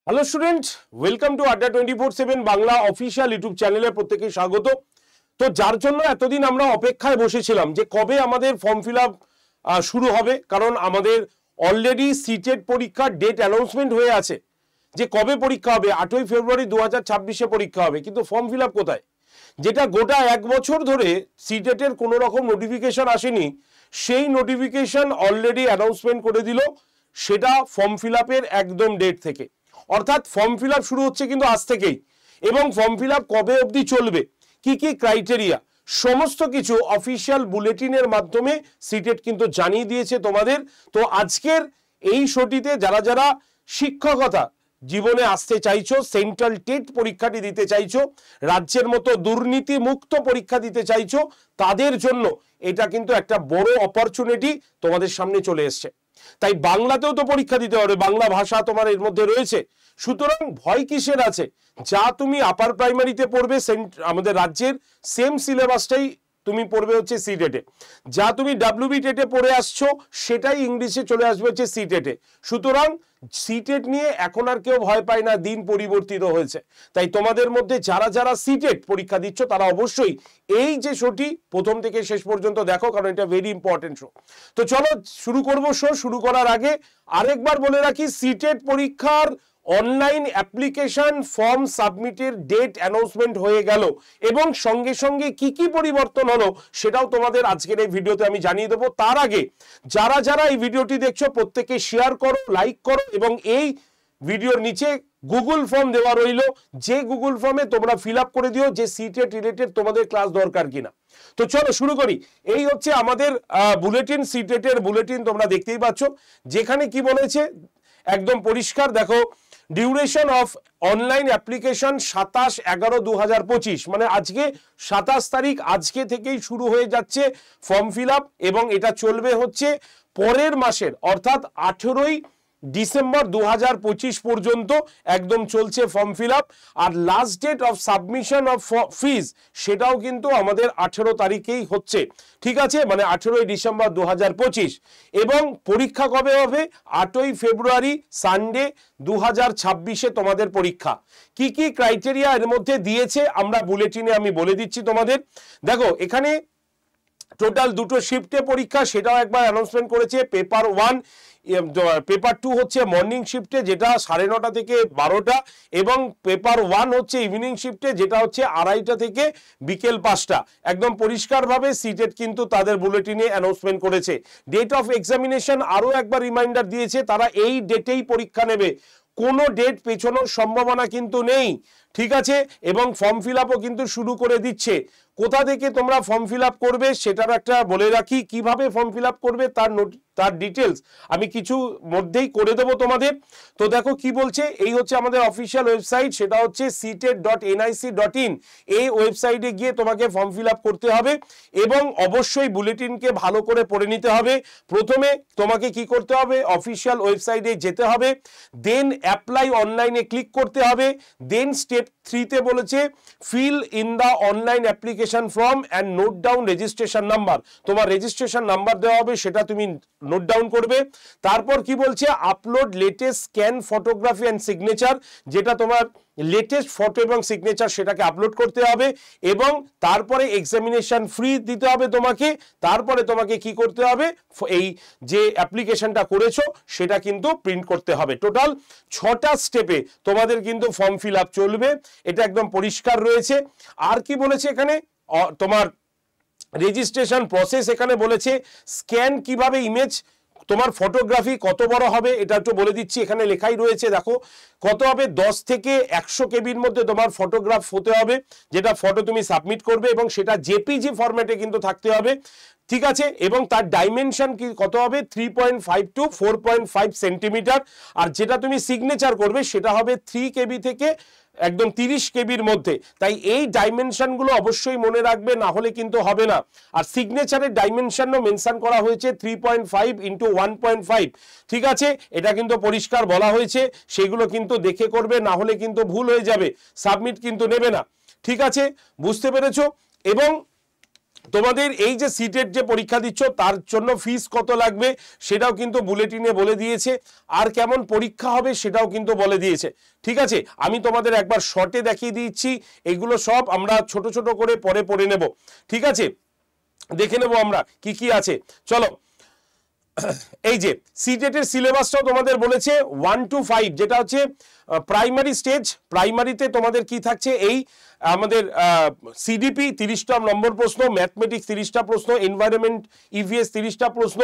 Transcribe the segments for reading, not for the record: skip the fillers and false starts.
Hello student, welcome to আড্ডা 24/7 Bangla official YouTube চ্যানেলে প্রত্যেককে স্বাগত। তো যার জন্য এতদিন আমরা অপেক্ষায় বসেছিলাম যে কবে আমাদের ফর্ম ফিল আপ শুরু হবে, কারণ আমাদের অলরেডি সিটেট পরীক্ষার ডেট অ্যানাউন্সমেন্ট হয়ে আছে যে কবে পরীক্ষা হবে। 8ই ফেব্রুয়ারি 2026-এ পরীক্ষা হবে, কিন্তু ফর্ম ফিল আপ কোথায়? যেটা গোটা 1 বছর ধরে সিটেটের কোনো রকম নোটিফিকেশন আসেনি, সেই নোটিফিকেশন অলরেডি অ্যানাউন্সমেন্ট করে দিল, সেটা ফর্ম ফিল আপের একদম ডেট থেকে। অর্থাৎ ফর্ম ফিল আপ শুরু হচ্ছে কিন্তু আজ থেকেই, এবং ফর্ম ফিল আপ কবে অবধি চলবে, কি কি ক্রাইটেরিয়া, সমস্ত কিছু অফিসিয়াল বুলেটিনের মাধ্যমে সিটেট কিন্তু জানিয়ে দিয়েছে তোমাদের। তো আজকের এই শোটিতে যারা যারা শিক্ষকতা জীবনে আসতে চাইছো, সেন্ট্রাল টেট পরীক্ষাটি দিতে চাইছো, রাজ্যের মতো দুর্নীতি মুক্ত পরীক্ষা দিতে চাইছো, তাদের জন্য এটা কিন্তু একটা বড় অপরচুনিটি তোমাদের সামনে চলে এসছে। তাই বাংলাতেও তো পরীক্ষা দিতে হবে, বাংলা ভাষা তোমার এর মধ্যে রয়েছে, সুতরাং ভয় কিসের আছে? যা তুমি আপার প্রাইমারিতে পড়বে আমাদের রাজ্যের সেম সিলেবাসটাই তুমি পড়বে হচ্ছে সিটেটে, যা তুমি ডাব্লিউবি টেটে পড়ে আসছো সেটাই ইংলিশে চলে আসবে হচ্ছে সিটেটে। সুতরাং সিটেট নিয়ে এখন আর কেউ ভয় পায় না, দিন পরিবর্তিত হয়েছে। তাই তোমাদের মধ্যে যারা যারা সিটেট পরীক্ষা দিচ্ছ তারা অবশ্যই এই যে শোটি প্রথম থেকে শেষ পর্যন্ত দেখো, কারণ এটা ভেরি ইম্পর্টেন্ট শো। তো চলো শুরু করবো। শো শুরু করার আগে আরেকবার বলে রাখি, সিটেট পরীক্ষার অনলাইন অ্যাপ্লিকেশন ফর্ম সাবমিটের ডেট অ্যানাউন্সমেন্ট হয়ে গেল, এবং সঙ্গে সঙ্গে কি কি পরিবর্তন হলো সেটাও তোমাদের আজকের এই ভিডিওতে আমি জানিয়ে দেবো। তার আগে যারা যারা এই ভিডিওটি দেখছো প্রত্যেকে শেয়ার করো, লাইক করো, এবং এই ভিডিওর নিচে গুগল ফর্ম দেওয়া রইল, যে গুগল ফর্মে তোমরা ফিল আপ করে দিও যে সিটেট রিলেটেড তোমাদের ক্লাস দরকার কিনা। তো চলো শুরু করি। এই হচ্ছে আমাদের বুলেটিন, সিটেটের বুলেটিন তোমরা দেখতেই পাচ্ছ, যেখানে কি বলেছে একদম পরিষ্কার দেখো। ডিউরেশন অফ অনলাইন অ্যাপ্লিকেশন 27/11/2025, মানে আজকে 27 তারিখ, আজকে থেকেই শুরু হয়ে যাচ্ছে ফর্ম ফিল আপ, এবং এটা চলবে হচ্ছে পরের মাসের অর্থাৎ 18ই ডিসেম্বর 2025 পর্যন্ত একদম চলছে ফর্ম ফিল আপ। আর last date of submission of fees সেটাও কিন্তু আমাদের 18 তারিখেই হচ্ছে, ঠিক আছে, মানে 18ই ডিসেম্বর 2025। এবং পরীক্ষা কবে হবে? 8ই ফেব্রুয়ারি সানডে 2026-এ তোমাদের পরীক্ষা। কি কি ক্রাইটেরিয়া এর মধ্যে দিয়েছে আমরা বুলেটিনে আমি বলে দিচ্ছি তোমাদের। দেখো এখানে টোটাল 2টো শিফটে পরীক্ষা, সেটাও একবার অ্যানাউন্সমেন্ট করেছে। পেপার 1, পেপার 2 হচ্ছে মর্নিং শিফটে, যেটা 9:30 থেকে 12টা, এবং পেপার 1 হচ্ছে ইভিনিং শিফটে, যেটা হচ্ছে 2:30 থেকে বিকেল 5টা। একদম পরিষ্কারভাবে সিটেট কিন্তু তাদের বুলেটিনে অ্যানাউন্সমেন্ট করেছে। ডেট অফ এক্সামিনেশন আরও একবার রিমাইন্ডার দিয়েছে, তারা এই ডেটেই পরীক্ষা নেবে, কোনো ডেট পেছানোর সম্ভাবনা কিন্তু নেই, ঠিক আছে। এবং ফর্ম ফিল আপও কিন্তু শুরু করে দিচ্ছে। কোথা থেকে তোমরা ফর্ম ফিল আপ করবে সেটার একটা বলে রাখি, কিভাবে ফর্ম ফিল আপ করবে তার ডিটেলস আমি কিছু মধ্যেই করে দেবো তোমাদের। তো দেখো কি বলছে, এই হচ্ছে আমাদের অফিসিয়াল ওয়েবসাইট, সেটা হচ্ছে ctet.nic.in। এই ওয়েবসাইটে গিয়ে তোমাকে ফর্ম ফিল আপ করতে হবে, এবং অবশ্যই বুলেটিনকে ভালো করে পড়ে নিতে হবে। প্রথমে তোমাকে কি করতে হবে? অফিসিয়াল ওয়েবসাইটে যেতে হবে, দেন অ্যাপ্লাই অনলাইনে ক্লিক করতে হবে, দেন স্টেপ 3-তে বলেছে fill in the online application form and note down registration number. তোমার রেজিস্ট্রেশন নাম্বার দেওয়া হবে, সেটা তুমি নোট ডাউন করবে। তারপর কি বলছে? Upload latest scan photography and signature, যেটা তোমার লেটেস্ট ফটো এবং সিগনেচার সেটাকে আপলোড করতে হবে, এবং তারপরে এক্সামিনেশন ফ্রি দিতে হবে তোমাকে। তারপরে তোমাকে কি করতে হবে? এই যে অ্যাপ্লিকেশনটা করেছো সেটা কিন্তু প্রিন্ট করতে হবে। টোটাল 6টা স্টেপে তোমাদের কিন্তু ফর্ম ফিল আপ চলবে, এটা একদম পরিষ্কার রয়েছে। আর কি বলেছে এখানে? তোমার রেজিস্ট্রেশন প্রসেস এখানে বলেছে, স্ক্যান কিভাবে, ইমেজ তোমার ফটোগ্রাফি কত বড় হবে এটা একটু বলে দিচ্ছি, এখানে লেখাই রয়েছে দেখো কত হবে। 10 থেকে 100 কেবির মধ্যে তোমার ফটোগ্রাফ হতে হবে, যেটা ফটো তুমি সাবমিট করবে, এবং সেটা জেপিজি ফরম্যাটে কিন্তু থাকতে হবে, ঠিক আছে। এবং তার ডাইমেনশন কি কত হবে? 3.5 টু 4.5 সেন্টিমিটার। আর যেটা তুমি সিগনেচার করবে সেটা হবে 3 কেবি থেকে একদম 30 কেবির মধ্যে। তাই এই ডাইমেনশনগুলো অবশ্যই মনে রাখবে, না হলে কিন্তু হবে না। আর সিগনেচারের ডাইমেনশনও মেনশন করা হয়েছে 3.5 ইন্টু 1.5, ঠিক আছে, এটা কিন্তু পরিষ্কার বলা হয়েছে। সেগুলো কিন্তু দেখে করবে, না হলে কিন্তু ভুল হয়ে যাবে, সাবমিট কিন্তু নেবে না, ঠিক আছে, বুঝতে পেরেছো। এবং তোমাদের এই যে সিটেট যে পরীক্ষা দিচ্ছ তার জন্য ফিস কত লাগবে সেটাও কিন্তু বুলেটিনে বলে দিয়েছে, আর কেমন পরীক্ষা হবে সেটাও কিন্তু বলে দিয়েছে। ঠিক আছে, আমি তোমাদের একবার শর্টে দেখিয়ে দিচ্ছি, এগুলো সব আমরা ছোট ছোট করে পরে পড়ে নেব। ঠিক আছে, দেখে নেব আমরা কি কি আছে। চলো, এই যে সিটেটের সিলেবাসটাও তোমাদের বলেছে 1 to 5, যেটা হচ্ছে প্রাইমারি স্টেজ। প্রাইমারিতে তোমাদের কি থাকছে, এই আমাদের সিডিপি 30টা নম্বর প্রশ্ন, ম্যাথমেটিক্স 30টা প্রশ্ন, এনভায়রনমেন্ট ইভিএস 30টা প্রশ্ন,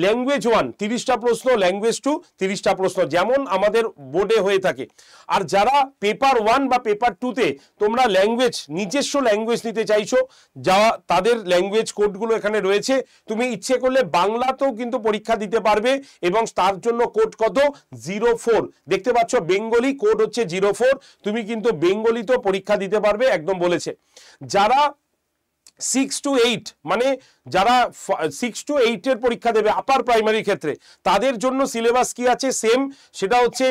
ল্যাঙ্গুয়েজ 1 30টা প্রশ্ন, ল্যাঙ্গুয়েজ 2 30টা প্রশ্ন, যেমন আমাদের বোর্ডে হয়ে থাকে। আর যারা পেপার 1 বা পেপার 2তে তোমরা ল্যাঙ্গুয়েজ, নিজস্ব ল্যাঙ্গুয়েজ নিতে চাইছো, যা তাদের ল্যাঙ্গুয়েজ কোডগুলো এখানে রয়েছে। তুমি ইচ্ছে করলে বাংলাতেও কিন্তু পরীক্ষা দিতে পারবে, এবং তার জন্য কোড কত 04 দেখতে পাচ্ছ, বেঙ্গলি কোড হচ্ছে 04, তুমি কিন্তু বেঙ্গলিতেও পরীক্ষা দিতে পারবে, একদম বলেছে। যারা 6 to 8 মানে যারা 6 to 8 এর পরীক্ষা দেবে আপার প্রাইমারি ক্ষেত্রে, তাদের জন্য সিলেবাস কি আছে সেম, সেটা হচ্ছে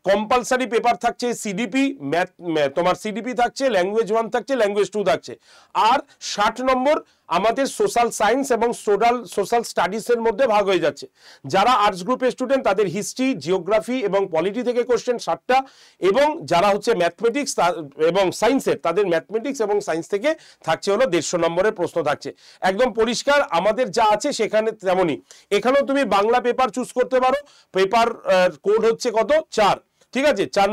কম্পালসারি পেপার থাকছে সিডিপি, ম্যাথ তোমার সিডিপি থাকছে, ল্যাঙ্গুয়েজ 1 থাকছে, ল্যাঙ্গুয়েজ 2 থাকছে, আর 60 নম্বর আমাদের সোশ্যাল সায়েন্স এবং সোশ্যাল স্টাডিজের মধ্যে ভাগ হয়ে যাচ্ছে। যারা আর্টস গ্রুপের স্টুডেন্ট তাদের হিস্ট্রি, জিওগ্রাফি এবং পলিটি থেকে কোশ্চেন 60টা, এবং যারা হচ্ছে ম্যাথমেটিক্স এবং সায়েন্সের, তাদের ম্যাথমেটিক্স এবং সায়েন্স থেকে থাকছে হলো 150 নম্বরের প্রশ্ন থাকছে। একদম পরিষ্কার আমাদের যা আছে সেখানে তেমনই। এখানেও তুমি বাংলা পেপার চুজ করতে পারো, পেপার কোড হচ্ছে কত 4, ঠিক আছে, 4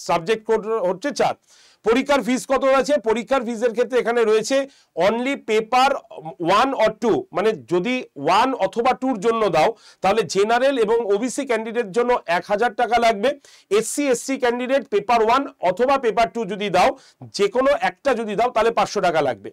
সাবজেক্ট কোড হচ্ছে 4। পরীক্ষার ফিস কত আছে, পরীক্ষার ফিসের ক্ষেত্রে এখানে রয়েছে অনলি পেপার 1 or 2, মানে যদি 1 অথবা 2 জন্য দাও তাহলে জেনারেল এবং ওবিসি ক্যান্ডিডেট জন্য 1000 টাকা লাগবে। এসসি এসসি ক্যান্ডিডেট পেপার 1 অথবা পেপার 2 যদি দাও, যে কোনো একটা যদি দাও তাহলে 500 টাকা লাগবে।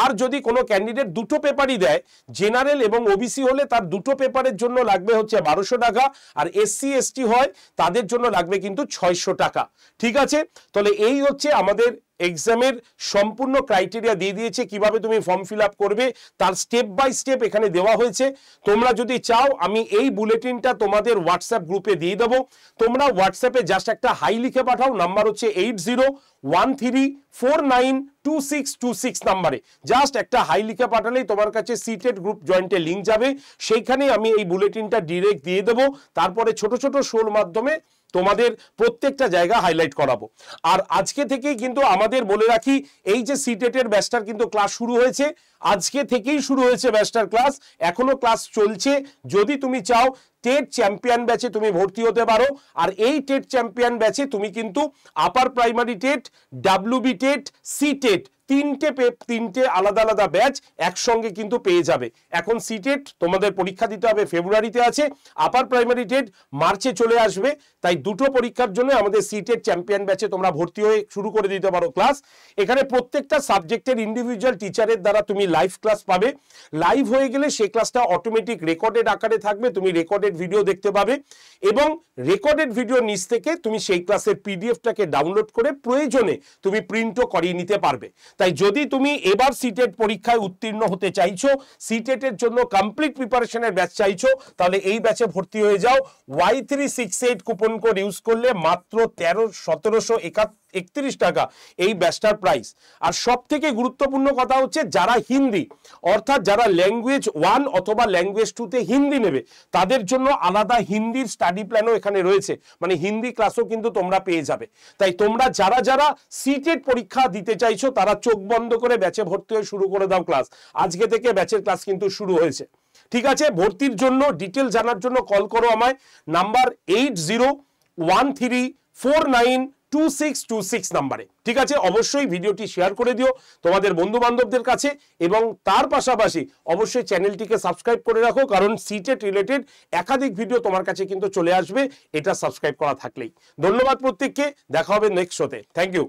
আর যদি কোনো ক্যান্ডিডেট দুটো পেপারই দেয়, জেনারেল এবং ওবিসি হলে তার দুটো পেপারের জন্য লাগবে হচ্ছে 1200 টাকা, আর এসসি এসটি হয় তাদের জন্য লাগবে কিন্তু 600 টাকা। ঠিক আছে, তাহলে এই হচ্ছে আমাদের এক্সামের সম্পূর্ণ ক্রাইটেরিয়া দিয়ে দিয়েছে, কিভাবে তুমি ফর্ম ফিল আপ করবে তার স্টেপ বাই স্টেপ এখানে দেওয়া হয়েছে। তোমরা যদি চাও আমি এই বুলেটিনটা তোমাদের হোয়াটসঅ্যাপ গ্রুপে দিয়ে দেবো, তোমরা হোয়াটসঅ্যাপে জাস্ট একটা হাই লিখে পাঠাও, নাম্বার হচ্ছে 8013492626 নাম্বারে, জাস্ট একটা হাই লিখে পাঠালেই তোমার কাছে সিটেট গ্রুপ জয়েন্টের লিঙ্ক যাবে, সেইখানে আমি এই বুলেটিনটা ডিরেক্ট দিয়ে দেবো। তারপরে ছোট ছোট শোর মাধ্যমে তোমাদের প্রত্যেকটা জায়গা হাইলাইট করাবো। আর আজকে থেকেই কিন্তু আমাদের বলে রাখি, এই যে সিটেটের ব্যাচটার কিন্তু ক্লাস শুরু হয়েছে, আজকে থেকেই শুরু হয়েছে ব্যাচটার ক্লাস, এখনো ক্লাস চলছে। যদি তুমি চাও টেট চ্যাম্পিয়ন ব্যাচে তুমি ভর্তি হতে পারো, আর এই টেট চ্যাম্পিয়ন ব্যাচে তুমি কিন্তু upper primary TET, WB TET, C TET তিনটে আলাদা আলাদা ব্যাচ একসঙ্গে কিন্তু পেয়ে যাবে। এখন সিটেট তোমাদের পরীক্ষা দিতে হবে ফেব্রুয়ারিতে আছে, আপার প্রাইমারি টেট মার্চে চলে আসবে, তাই দুটো পরীক্ষার জন্য আমাদের সিটেট চ্যাম্পিয়ন ব্যাচে তোমরা ভর্তি হয়ে শুরু করে দিতে পারো ক্লাস। এখানে প্রত্যেকটা সাবজেক্টের ইন্ডিভিজুয়াল টিচারের দ্বারা তুমি লাইভ ক্লাস পাবে। লাইভ হয়ে গেলে সেই ক্লাসটা অটোমেটিক রেকর্ডেড আকারে থাকবে, তুমি রেকর্ডেড ভিডিও দেখতে পাবে, এবং রেকর্ডেড ভিডিও নিচ থেকে তুমি সেই ক্লাসের পিডিএফটাকে ডাউনলোড করে প্রয়োজনে তুমি প্রিন্টও করিয়ে নিতে পারবে। তাই যদি তুমি এবার সিটেট পরীক্ষায় উত্তীর্ণ হতে চাইছো, সিটেটের জন্য কমপ্লিট প্রিপারেশনের ব্যাচ চাইছো, তাহলে এই ব্যাচে ভর্তি হয়ে যাও। Y368 কুপন কোড ইউজ করলে মাত্র 1731 টাকা এই ব্যাচটার প্রাইস। আর সব থেকে গুরুত্বপূর্ণ কথা হচ্ছে, যারা হিন্দি অর্থাৎ যারা ল্যাঙ্গুয়েজ 1 অথবা ল্যাঙ্গুয়েজ 2তে হিন্দি নেবে, তাদের জন্য আলাদা হিন্দির স্টাডি প্ল্যানও এখানে রয়েছে, মানে হিন্দি ক্লাসও কিন্তু তোমরা পেয়ে যাবে। তাই তোমরা যারা যারা সিটেট পরীক্ষা দিতে চাইছো তারা চোখ বন্ধ করে ব্যাচে ভর্তি হয়ে শুরু করে দাও ক্লাস। আজকে থেকে ব্যাচের ক্লাস কিন্তু শুরু হয়েছে। ঠিক আছে, ভর্তির জন্য ডিটেল জানার জন্য কল করো আমায়, নাম্বার 8013492626 নাম্বারে। ঠিক আছে, অবশ্যই ভিডিওটি শেয়ার করে দিও তোমাদের বন্ধু বান্ধবদের কাছে, এবং তার পাশাপাশি অবশ্যই চ্যানেলটিকে সাবস্ক্রাইব করে রাখো, কারণ সিটেট রিলেটেড একাধিক ভিডিও তোমার কাছে কিন্তু চলে আসবে এটা সাবস্ক্রাইব করা থাকলেই। ধন্যবাদ প্রত্যেককে, দেখা হবে নেক্সট শোতে। Thank you.